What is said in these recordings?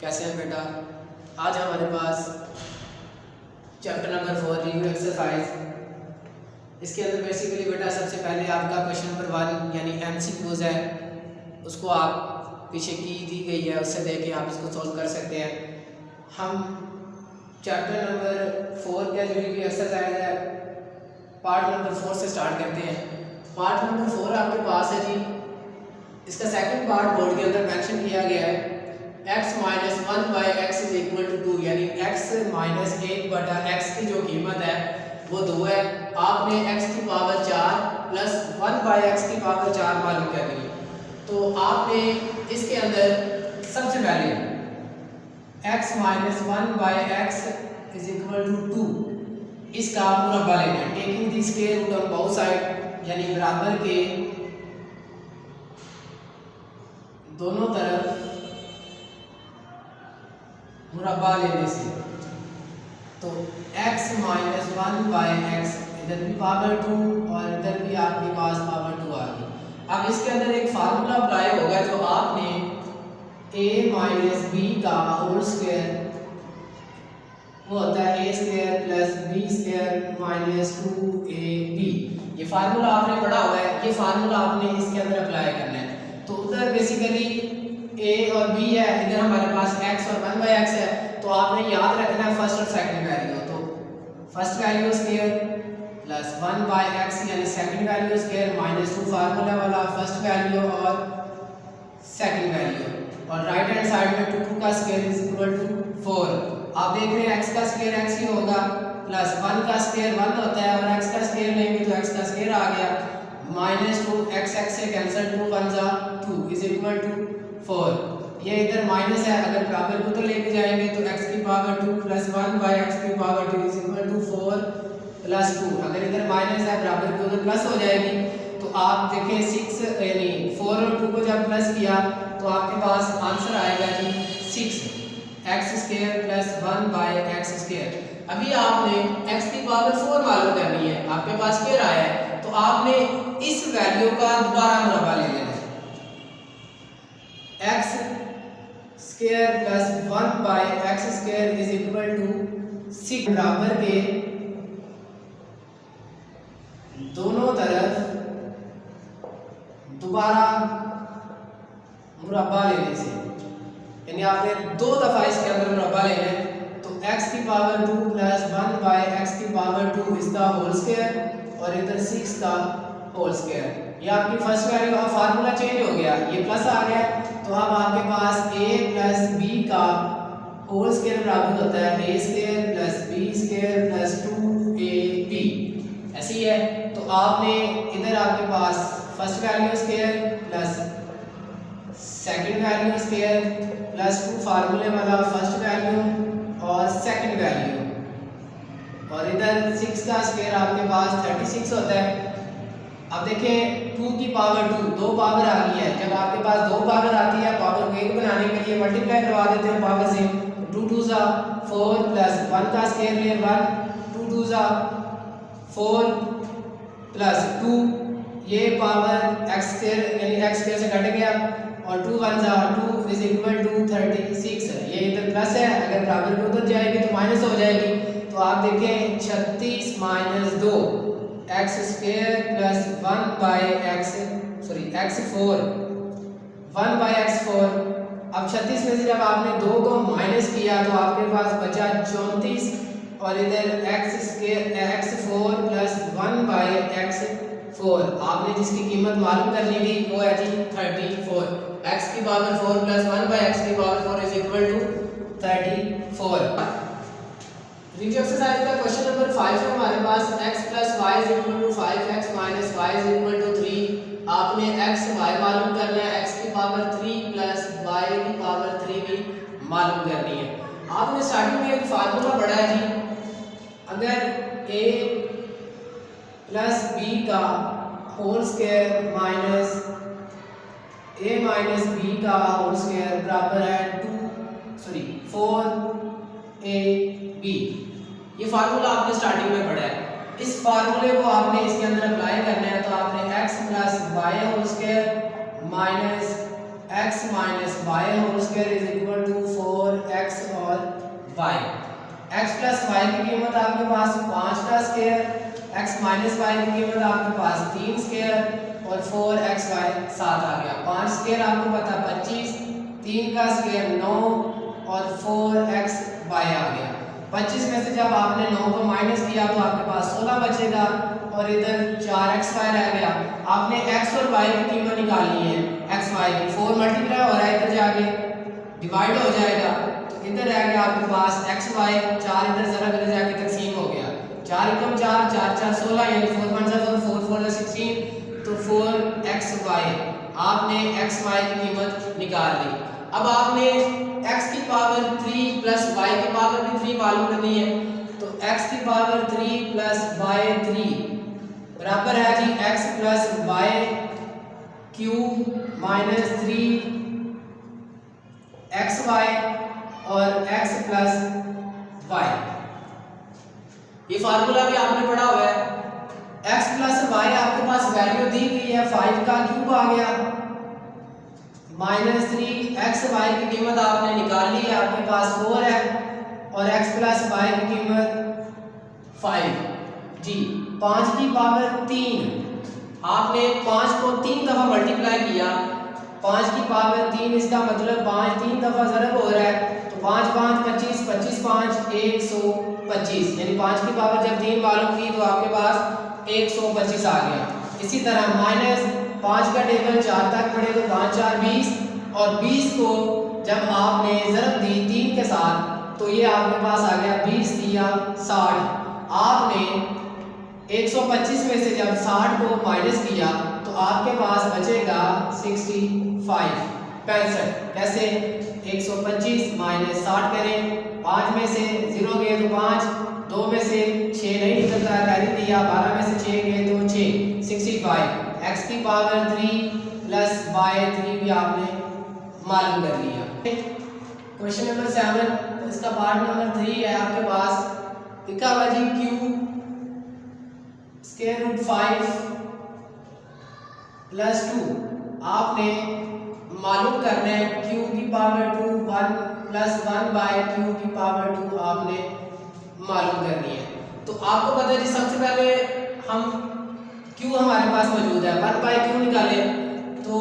कैसे हैं बेटा? आज हमारे पास चैप्टर नंबर 4 रिव्यू एक्सरसाइज। इसके अंदर बेसिकली बेटा सबसे पहले आपका क्वेश्चन नंबर 1 यानी एमसीक्यूज है, उसको आप पीछे की दी गई है उससे देख के आप इसको सॉल्व कर सकते हैं। हम चैप्टर नंबर 4 का जो रिव्यू एक्सरसाइज है पार्ट नंबर 4 से स्टार्ट करते हैं। पार्ट नंबर 4 आपके पास है जी, इसका सेकंड पार्ट बोर्ड के अंदर मेंशन किया गया है x minus 1 by x is equal to 2, यानी x माइनस 1 बटा x की जो कीमत है वो 2 है। आपने x की पावर 4 प्लस 1 बाई एक्स की पावर 4 मालूम करनी है। तो आपने इसके अंदर सबसे पहले x minus 1 by x is equal to 2 इसका मुरब्बा लेना है, taking the square root on both side, यानी बराबर के दोनों तरफ मुरब्बा लेने से। तो x माइनस 1 बाई एक्स, इधर भी पावर 2 और इधर भी आपके पास पावर 2 आ गई। अब इसके अंदर एक फार्मूला अप्लाई होगा जो आपने a माइनस बी का होल स्क्वायर वो होता है a square plus b square minus 2ab। ये फार्मूला आपने पढ़ा हुआ है, ये फार्मूला आपने इसके अंदर अप्लाई करना है। तो उधर बेसिकली a और b है, इधर हमारे पास x और 1 बाई एक्स है। तो आपने याद रखना है फर्स्ट और सेकंड वैल्यू। तो first value square plus 1 by x यानी second value square minus 2 formula वाला फर्स्ट वैल्यू और सेकंड वैल्यू, और राइट हैंड साइड में 2 का स्क्वायर इज इक्वल टू 4। आप देख रहे हैं x का स्क्वायर x ही होगा, प्लस 1 का स्क्वायर 1 होता है और x का स्क्वायर लेंगे तो x का स्क्वायर आ गया, माइनस 2 x से कैंसिल 2 1 जा 2 इज इक्वल टू 4। ये इधर माइनस है, अगर बराबर को तो लेके जाएंगे तो x की पावर 2 प्लस 1 बाई एक्स की power 2 is equal to 4 plus 2। अगर इधर माइनस है बराबर को तो प्लस हो जाएगी। तो आप देखें 6 यानी 4 और 2 को जब प्लस किया तो आपके पास आंसर आएगा जी 6 x square plus 1 by x square. अभी आपने x की पावर 4 मालूम करनी है, आपके पास स्क्वायर आया है, तो आपने इस वैल्यू का दोबारा मुरब्बा ले लेना है। x square plus 1 by x square is equal to 6 बराबर के दोनों तरफ दोबारा मुरब्बा लेने से, यानी आपने 2 दफा इसके अंदर मुरब्बा लेना है। तो x की पावर 2 प्लस 1 बाई एक्स की पावर 2 इसका होल स्क्वायर और इधर 6 का होल स्क्वायर। ये आपकी फर्स्ट वैल्यू का फार्मूला चेंज हो गया, ये प्लस आ गया। तो अब आपके पास a प्लस b का होल स्क्वायर बराबर होता है a square plus b square plus 2ab, ऐसे ही है। तो आपने इधर आपके पास first value square plus second value square plus 2 फार्मूले वाला फर्स्ट वैल्यू और सेकंड वैल्यू, और इधर 6 का स्क्वायर आपके पास 36 होता है। अब देखें 2 की पावर 2 पावर आ गई है, जब आपके पास 2 पावर आती है पावर को 1 बनाने के लिए मल्टीप्लाई करवा देते हैं पावर से। 2 2 जा 4 प्लस 1 का स्क्वायर ले 1, 2 2 जा 4 प्लस 2, ये पावर x स्क्वायर यानी x स्क्वायर से कट गया, और 2 1 जा 2 इज इक्वल टू 36। ये इधर प्लस है, अगर बराबर को उधर जाएगी तो माइनस हो जाएगी। तो आप देखें 36 minus 2 x square plus 1 by x sorry x4 1 by x4। अब 36 में से जब आपने 2 को माइनस किया तो आपके पास बचा 34, और इधर x square x4 plus 1 by x4। आपने जिसकी कीमत मालूम करनी थी वो है जी 34। x की पावर 4 प्लस 1 बाई x की power 4 is equal to 34। Review exercise का क्वेश्चन नंबर 5 है हमारे पास x plus y is equal to 5x minus y is equal to 3। आपने x y मालूम करना है, x की पावर 3 प्लस y की पावर 3 भी मालूम करनी है। आपने स्टार्टिंग में एक फार्मूला पढ़ा है जी, अगर a प्लस b का whole square minus a minus b का होल स्क्वायर बराबर है 4ab। ये फार्मूला आपने स्टार्टिंग में पढ़ा है। इस फार्मूले को आपने इसके अंदर अप्लाई करना है। तो आपने x minus x minus y whole square is equal to 4x और y। x प्लस वाई की कीमत आपके पास 5 का स्क्वायर, x माइनस वाई की कीमत आपके पास 3 स्क्वायर और 4xy 7 आ गया। 5 स्क्वायर आपको पता 25, 3 का स्क्वायर 9 और 4xy आ गया। 25 में से जब आपने 9 को माइनस किया तो आपके पास 16 बचेगा और इधर 4xy रह गया। आपने x और y की कीमत निकालनी है, xy की 4 मल्टीप्लाई हो रहा है, इधर जाके डिवाइड हो जाएगा तो इधर रह गया आपके पास xy, 4 इधर जरा इधर जाके तकसीम हो गया, 4 एकम 4, 4 4 16 यानी 4 1 4 4 4 16 तो 4xy आपने xy की कीमत निकाल ली। अब आपने x की पावर 3 प्लस y की पावर भी 3 मालूम करनी है तो x की पावर 3 प्लस y 3 बराबर है जी x plus y cube minus 3 xy और x प्लस y। ये फार्मूला भी आपने पढ़ा हुआ है। x प्लस y आपके पास वैल्यू दी गई है, 5 का क्यूब आ गया माइनस 3xy की कीमत आपने निकाल ली है, आपके पास 4 है और x प्लस y की कीमत 5 जी। 5 की पावर 3 आपने 5 को 3 दफ़ा मल्टीप्लाई किया, 5 की पावर 3 इसका मतलब 5 3 दफ़ा ज़रब हो रहा है तो 5 5 25 25 5 125 यानी 5 की पावर जब 3 मालूम की तो आपके पास 125 आ गया। इसी तरह माइनस 5 का टेबल 4 तक पढ़े तो 5 4 20 और 20 को जब आपने ज़रब दी 3 के साथ तो ये आपके पास आ गया 20 दिया 60। आपने 125 में से जब 60 को माइनस किया तो आपके पास बचेगा 65 कैसे 125 माइनस 60 करें, 5 में से 0 गए तो 5, 2 में से 6 नहीं निकलता कैरी दिया, 12 में से 6 गए तो 6 65 x की पावर 3 प्लस y 3 भी आपने मालूम कर लिया। क्वेश्चन नंबर 7 तो इसका पार्ट नंबर 3 है आपके पास लिखा हुआ जी q स्क्वायर रूट 5 प्लस 2 आपने मालूम करना है q की पावर 2 1 प्लस 1 बाय q की पावर 2 आपने मालूम करनी है। तो आपको पता है जी सबसे पहले हम q हमारे पास मौजूद है 1 बाय q निकाले तो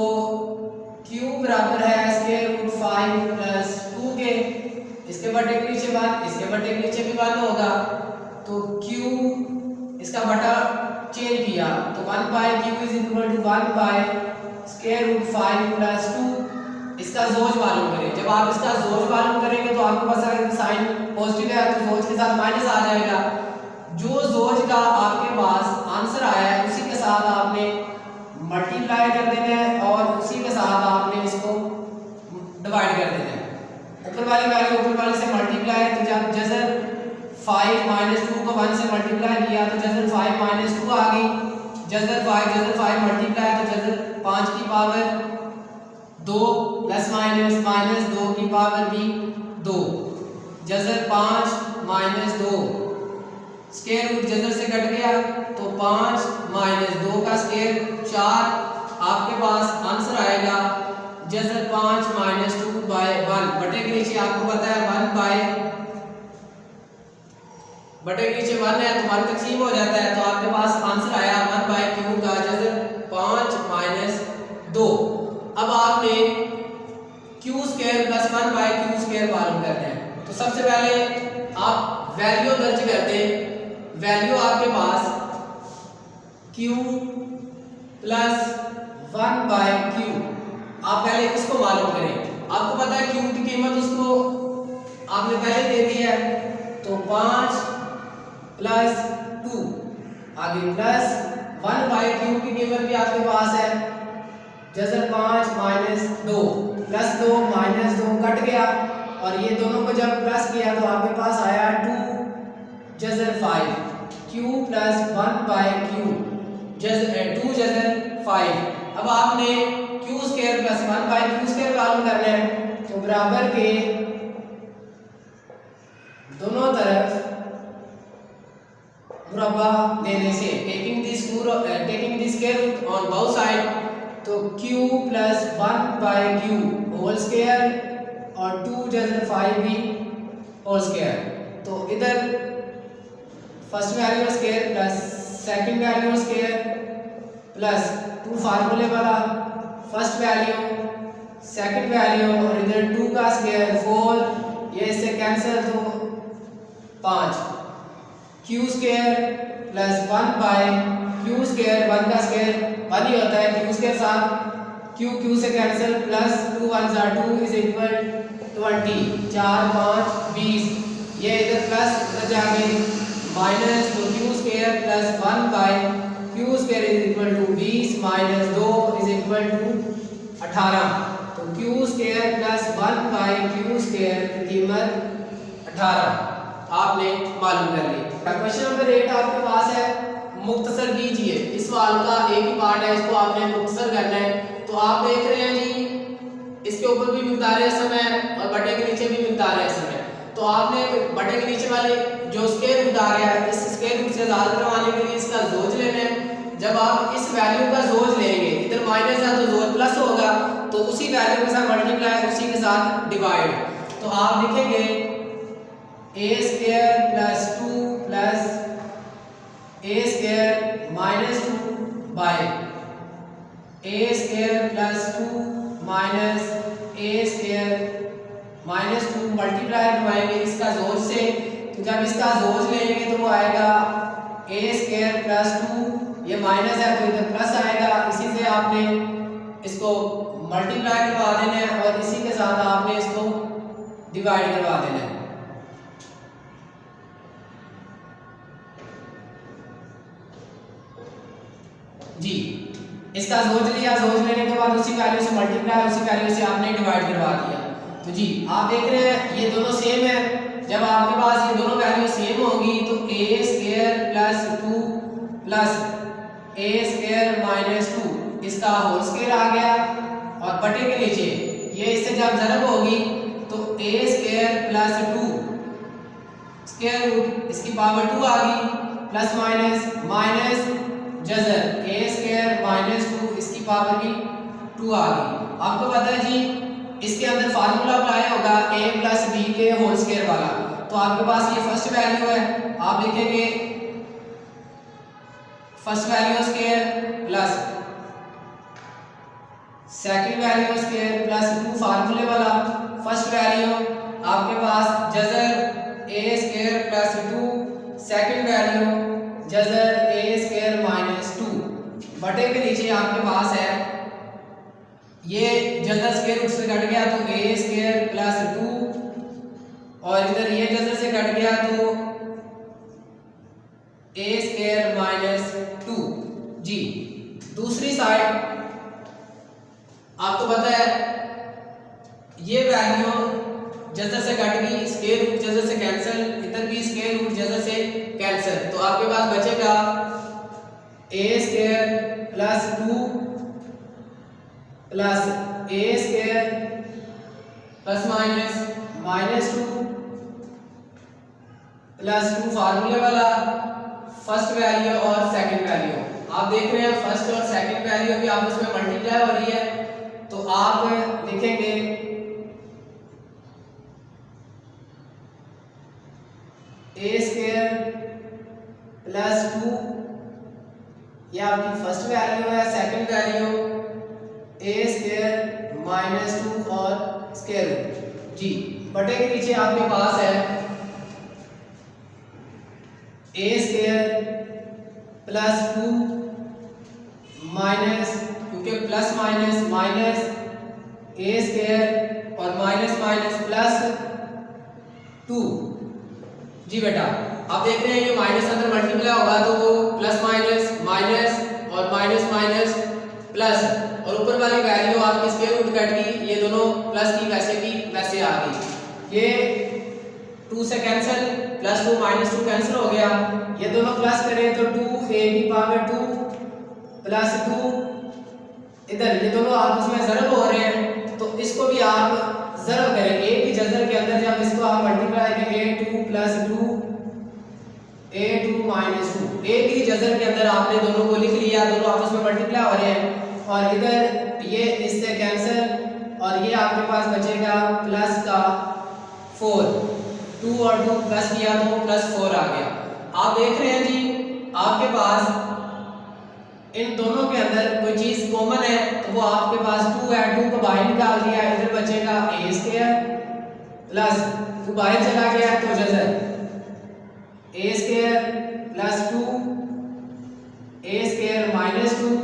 q बराबर है स्क्वायर रूट 5 प्लस 2 के, इसके बटे के नीचे 1, इसके बटे के नीचे भी 1 होगा तो q इसका बटा चेंज किया तो 1 by q is equal to 1 by square root 5 plus 2। इसका जोज मालूम करें, जब आप इसका जोज मालूम करेंगे तो आपके पास अगर साइन पॉजिटिव है तो जोज के साथ माइनस आ जाएगा। जो जोज का आपके पास आंसर आया है उसी के साथ आपने मल्टीप्लाई कर देना है और उसी के साथ आपने इसको डिवाइड कर देना है। ऊपर वाली वैल्यू ऊपर वाले से मल्टीप्लाई तो जब जजर 5 माइनस 2 को 1 से मल्टीप्लाई किया तो जजर 5 माइनस 2 आ गई, जजर 5 मल्टीप्लाई तो जजर 5 की पावर 2 प्लस माइनस माइनस 2 की पावर भी 2, जजर 5 माइनस 2 स्क्वायर रूट जजर से कट गया तो 5 माइनस 2 का स्क्वायर 4, आपके पास आंसर आएगा जजर 5 माइनस 2 बाय 1 बटे के नीचे आपको पता है 1 बाय बटे के नीचे 1 है तो 1 तकसीम हो जाता है तो आपके पास आंसर आया 1 बाय q का जजर 5 माइनस 2। अब आपने q square plus 1 by q square मालूम करना है तो सबसे पहले आप वैल्यू दर्ज करते हैं, वैल्यू आपके पास q प्लस 1 बाय q, आप पहले इसको मालूम करें। आपको पता है q की कीमत उसको आपने पहले दे दी है तो 5 प्लस 2 आगे प्लस 1 बाई q की कीमत भी आपके पास है Jhajjar 5 minus 2 plus 2 minus 2 cut गया और ये दोनों को जब प्लस किया तो आपके पास आया 2 जजर 5 q plus 1 by q Jhajjar 2 जजर 5। अब आपने q square plus 1 by q square मालूम करना है तो बराबर के दोनों तरफ मुरब्बा लेने से taking the square root on both side तो तो q plus 1 by q whole square और 2 जजर 5 भी होल स्क्वायर। तो इधर first value square plus second value square plus 2 फार्मूले वाला फर्स्ट वैल्यू सेकंड वैल्यू और इधर 2 का स्क्वायर 4, ये इससे कैंसिल तो 5 q square plus 1 by q square 1 का स्क्वायर 1 ही होता है, q स्क्वायर साथ q से कैंसिल प्लस 2 1 2 इज इक्वल 20 4 5 20, ये इधर प्लस इधर जाके माइनस, तो q square plus 1 by q square is equal to 20 minus 2 is equal to 18। तो q square plus 1 by q square की कीमत 18 आपने मालूम कर ली। क्वेश्चन नंबर 8 आपके पास है, मुख्तसर कीजिए। इस सवाल का एक ही पार्ट है, इसको आपने मुख्तसर करना है। तो आप देख रहे हैं जी, इसके ऊपर भी मिकदार समय और बटे के नीचे भी मिकदार समय। तो आपने बटे के नीचे वाले जो स्क्वायर रूट आ गया है, इस स्क्वायर रूट से आजाद करवाने के लिए इसका जोज लेना है। जब आप इस वैल्यू का जोज लेंगे, इधर माइनस है तो जोज प्लस होगा, तो उसी वैल्यू के साथ मल्टीप्लाई, उसी के साथ डिवाइड। तो आप लिखेंगे a square plus 2 plus a square minus 2 by a square plus 2 minus a square minus 2 multiply करवाएंगे इसका जोज से। तो जब इसका जोज लेंगे तो वो आएगा a स्क्वायर प्लस 2, ये माइनस है तो इधर प्लस आएगा। इसी से आपने इसको मल्टीप्लाई करवा देना है और इसी के साथ आपने इसको डिवाइड करवा देना है। जी, इसका जोज लिया, जोज लेने के बाद उसी वैल्यू से मल्टीप्लाई, उसी वैल्यू से आपने डिवाइड करवा दिया। तो जी आप देख रहे हैं ये दोनों सेम है। जब आपके पास ये दोनों वैल्यू सेम होगी तो a square plus 2 plus a square minus 2 इसका होल स्क्वायर आ गया, और बटे के नीचे ये इससे जब ज़रब होगी तो a square plus 2 square root इसकी पावर 2 आ गई, प्लस माइनस माइनस जजर a स्क्वायर माइनस 2 इसकी पावर की 2 आ गई। आपको पता है जी इसके अंदर फार्मूला अप्लाई होगा a प्लस b के होल स्क्वायर वाला। तो आपके पास ये फर्स्ट वैल्यू है, आप लिखेंगे first value square plus second value square plus 2 फार्मूले वाला फर्स्ट वैल्यू, आपके पास जजर a square plus 2 second value जजर a स्क्वायर माइनस 2 बटे के नीचे आपके पास है ये जजर स्क्वायर रूट से कट गया तो a स्क्वायर प्लस 2 और इधर ये जजर से कट गया तो a स्क्वायर माइनस 2। जी दूसरी साइड आपको पता है ये वैल्यू जजर से कट गई, स्क्वायर रूट जजर से कैंसिल, इधर भी स्क्वायर रूट जजर से कैंसिल। तो आपके पास बचेगा a square plus 2 plus a square plus minus minus 2 plus 2 फार्मूले वाला फर्स्ट वैल्यू और सेकंड वैल्यू। आप देख रहे हैं फर्स्ट और सेकंड वैल्यू भी आपस में मल्टीप्लाई हो रही है। तो आप लिखेंगे a स्क्वायर प्लस 2, ये आपकी फर्स्ट वैल्यू है, second value a square minus 2 और स्क्वायर रूट। जी बटे के नीचे आपके पास है a स्क्वायर प्लस 2 माइनस, क्योंकि plus minus minus a square और माइनस माइनस प्लस 2। जी बेटा आप देख रहे हैं ये माइनस अंदर मल्टीप्लाई होगा तो वो प्लस माइनस माइनस और माइनस माइनस प्लस, और ऊपर वाली वैल्यू आपकी स्क्वायर रूट कट गई, ये दोनों प्लस की वैसे की वैसे आ गई। ये 2 से कैंसिल, प्लस 2 माइनस 2 कैंसिल हो गया, ये दोनों प्लस करें तो 2a की पावर 2 प्लस 2, इधर ये दोनों आपस में ज़रब हो रहे हैं तो इसको भी आप ज़रब करेंगे। a की जज़र के अंदर जब इसको आप मल्टीप्लाई करेंगे a2 plus 2 a2 minus 2, a की जज़र के अंदर आपने दोनों को लिख लिया, दोनों आपस में मल्टीप्लाई हो रहे हैं और इधर ये इससे कैंसिल और ये आपके पास बचेगा प्लस का 4। 2 और 2 प्लस किया तो प्लस 4 आ गया। आप देख रहे हैं जी आपके पास इन दोनों के अंदर कोई चीज़ कॉमन है तो वो आपके पास 2 है, 2 को बाहर निकाल दिया, इधर बचेगा a स्क्वायर प्लस 2 बाहर चला गया तो जज़र a square plus 2 a square minus 2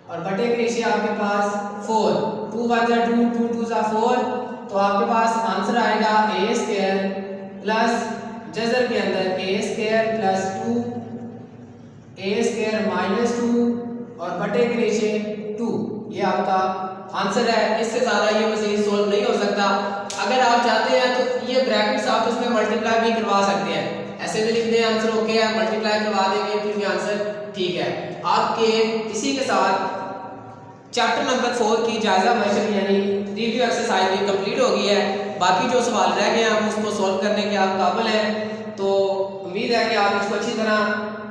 और बटे के नीचे आपके पास 4। 2 1 जा 2, 2 2 जा 4, तो आपके पास आंसर आएगा a स्क्वायर प्लस जज़र के अंदर a square plus 2 a square minus 2 और बटे के नीचे 2। ये आपका आंसर है। इससे ज़्यादा ये मज़ीद सोल्व नहीं हो सकता। अगर आप चाहते हैं तो ये ब्रैकेट्स आप इसमें मल्टीप्लाई भी करवा सकते हैं, ऐसे भी लिख दें आंसर ओके है, मल्टीप्लाई करवा देंगे फिर भी आंसर ठीक है। आपके इसी के साथ चैप्टर नंबर 4 की जायजा वर्जन यानी रिव्यू एक्सरसाइज भी कंप्लीट हो गई है। बाकी जो सवाल रह गए हैं हम उसको सॉल्व करने के आप काबिल हैं, तो उम्मीद है कि आप इसको अच्छी तरह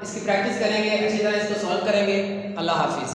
इसकी प्रैक्टिस करेंगे, अच्छी तरह इसको सॉल्व करेंगे। अल्लाह हाफिज़।